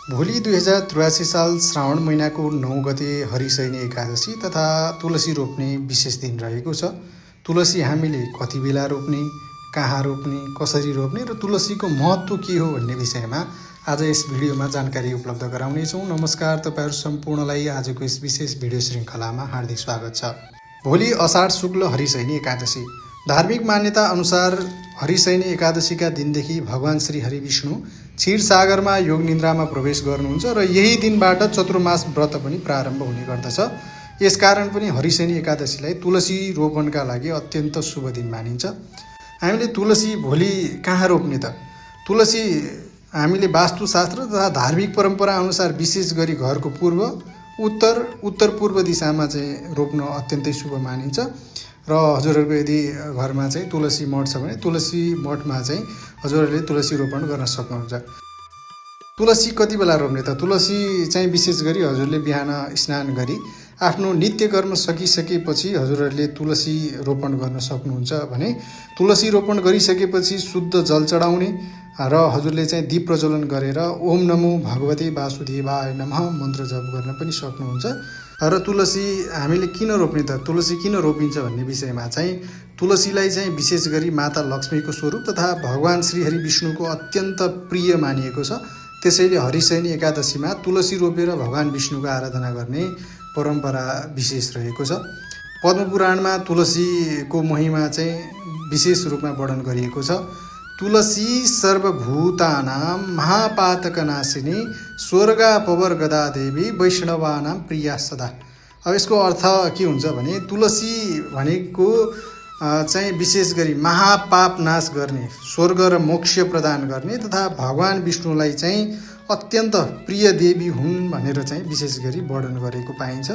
भोलि 2083 साल श्रावण महिनाको 9 गते हरिशयनी एकादशी तथा तुलसी रोप्ने विशेष दिन रहेको छ। तुलसी हामीले कति बेला रोप्ने, कहाँ रोप्ने, कसरी रोप्ने र तुलसीको महत्त्व के हो भन्ने विषयमा आज यस भिडियोमा जानकारी उपलब्ध गराउनेछौँ। नमस्कार, तपाईहरु सम्पूर्णलाई आजको यस विशेष भिडियो श्रृङ्खलामा हार्दिक स्वागत छ। भोलि अषाढ शुक्ल हरिशयनी एकादशी। धार्मिक मान्यता अनुसार हरिशयनी एकादशीका दिनदेखि भगवान श्री हरि विष्णु क्षीरसागरमा योग निन्द्रामा प्रवेश गर्नुहुन्छ र यही दिनबाट चतुर्मास व्रत पनि प्रारम्भ हुने गर्दछ। यसकारण पनि हरिशयनी एकादशीलाई तुलसी रोपणका लागि अत्यन्त शुभ दिन मानिन्छ। हामीले तुलसी भोलि कहाँ रोप्ने त? तुलसी हामीले वास्तुशास्त्र तथा धार्मिक परम्परा अनुसार विशेष गरी घरको पूर्व, उत्तर पूर्व दिशामा चाहिँ रोप्न अत्यन्तै शुभ मानिन्छ। र हजुरहरूको यदि घरमा चाहिँ तुलसी मठ छ भने तुलसी मठमा चाहिँ हजुरहरूले तुलसी रोपण गर्न सक्नुहुन्छ। तुलसी कति बेला रोप्ने त? तुलसी चाहिँ विशेष गरी हजुरले बिहान स्नान गरी आफ्नो नित्य कर्म सकिसकेपछि हजुरहरूले तुलसी रोपण गर्न सक्नुहुन्छ भने तुलसी रोपण गरिसकेपछि शुद्ध जल चढाउने र हजुरले चाहिँ दीप प्रज्वलन गरेर ओम नमो भगवते वासुदेवाय नमः मन्त्र जप गर्न पनि सक्नुहुन्छ। र तुलसी हामीले किन रोप्ने त? तुलसी किन रोपिन्छ भन्ने विषयमा चाहिँ तुलसीलाई चाहिँ विशेष गरी माता लक्ष्मीको स्वरूप तथा भगवान श्री हरि विष्णुको अत्यन्त प्रिय मानिएको छ। त्यसैले हरिशयनी एकादशीमा तुलसी रोपेर भगवान विष्णुको आराधना गर्ने परम्परा विशेष रहेको छ। पद्मपुराणमा तुलसीको महिमा चाहिँ विशेष रूपमा वर्णन गरिएको छ। तुलसी सर्वभूतानां महापातकनाशिनी स्वर्गापवर गदा देवी वैष्णवानां प्रिया सदा। अब यसको अर्थ के हुन्छ भने तुलसी भनेको चाहिँ विशेष गरी महापाप नाश गर्ने, स्वर्ग र मोक्ष प्रदान गर्ने तथा भगवान विष्णुलाई चाहिँ अत्यन्त प्रिय देवी हुन् भनेर चाहिँ विशेष गरी वर्णन गरेको पाइन्छ।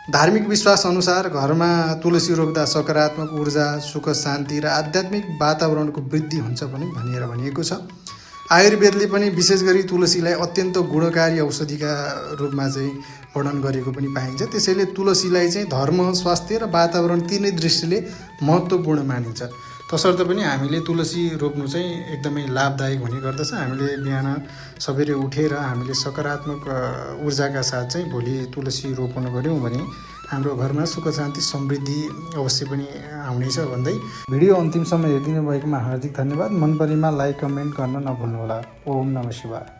धार्मिक विश्वास अनुसार घरमा तुलसी रोप्दा सकारात्मक ऊर्जा, सुख, शान्ति र आध्यात्मिक वातावरणको वृद्धि हुन्छ पनि भनेर भनिएको छ। आयुर्वेदले पनि विशेष गरी तुलसीलाई अत्यन्त गुणकारी औषधिका रूपमा चाहिँ वर्णन गरेको पनि पाइन्छ। त्यसैले तुलसीलाई चाहिँ धर्म, स्वास्थ्य र वातावरण तीनै दृष्टिले महत्त्वपूर्ण मानिन्छ। तसर्थ पनि हामीले तुलसी रोप्नु चाहिँ एकदमै लाभदायक हुने गर्दछ। हामीले बिहान सबेरै उठेर हामीले सकारात्मक ऊर्जाका साथ चाहिँ भोलि तुलसी रोपण गऱ्यौँ भने हाम्रो घरमा सुख, शान्ति, समृद्धि अवश्य पनि आउनेछ भन्दै भिडियो अन्तिमसम्म हेरिदिनु भएकोमा हार्दिक धन्यवाद। मन परेमा लाइक, कमेन्ट गर्न नभुल्नुहोला। ओम नमः शिवाय।